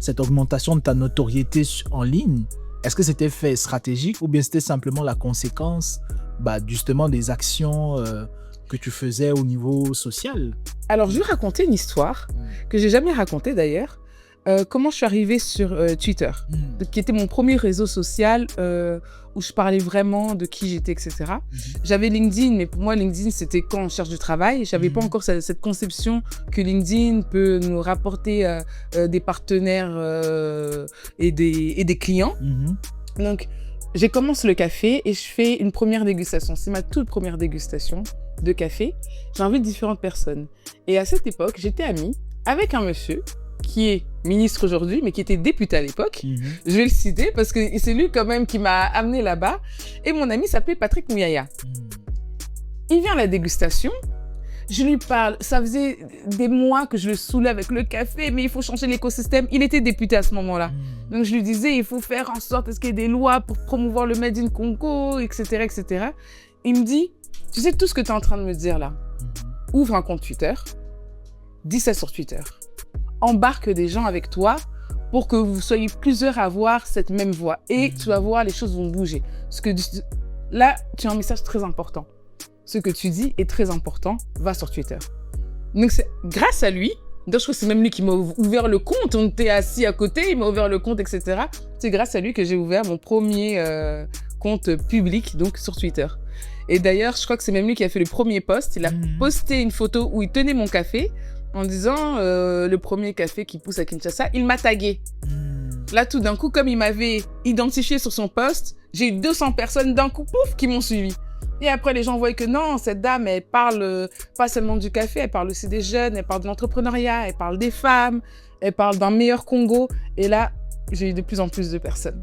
cette augmentation de ta notoriété en ligne, est-ce que c'était fait stratégique ou bien c'était simplement la conséquence justement des actions que tu faisais au niveau social? Alors, je vais raconter une histoire que j'ai jamais racontée d'ailleurs. Comment je suis arrivée sur Twitter, qui était mon premier réseau social où je parlais vraiment de qui j'étais, etc. J'avais LinkedIn, mais pour moi, LinkedIn, c'était quand on cherche du travail. Je n'avais pas encore cette conception que LinkedIn peut nous rapporter des partenaires et des clients. Donc, j'ai commencé le café et je fais une première dégustation. C'est ma toute première dégustation de café. J'invite différentes personnes. Et à cette époque, j'étais amie avec un monsieur qui est ministre aujourd'hui, mais qui était député à l'époque. Je vais le citer parce que c'est lui quand même qui m'a amené là-bas. Et mon ami s'appelait Patrick Mouyaya. Il vient à la dégustation. Je lui parle. Ça faisait des mois que je le saoulais avec le café, mais il faut changer l'écosystème. Il était député à ce moment-là. Donc je lui disais, il faut faire en sorte qu'il y ait des lois pour promouvoir le Made in Congo, etc., etc. Il me dit, tu sais tout ce que tu es en train de me dire là. Ouvre un compte Twitter. Dis ça sur Twitter. Embarque des gens avec toi pour que vous soyez plusieurs à avoir cette même voix. Et tu vas voir, les choses vont bouger. Parce que là, tu as un message très important. Ce que tu dis est très important. Va sur Twitter. Donc, c'est grâce à lui, donc je crois que c'est même lui qui m'a ouvert le compte. On était assis à côté, il m'a ouvert le compte, etc. C'est grâce à lui que j'ai ouvert mon premier compte public, donc sur Twitter. Et d'ailleurs, je crois que c'est même lui qui a fait le premier post. Il a posté une photo où il tenait mon café en disant le premier café qui pousse à Kinshasa. Il m'a tagué. Là, tout d'un coup, comme il m'avait identifié sur son post, j'ai eu 200 personnes d'un coup, pouf, qui m'ont suivi. Et après, les gens voyaient que non, cette dame, elle parle pas seulement du café, elle parle aussi des jeunes, elle parle de l'entrepreneuriat, elle parle des femmes, elle parle d'un meilleur Congo. Et là, j'ai eu de plus en plus de personnes.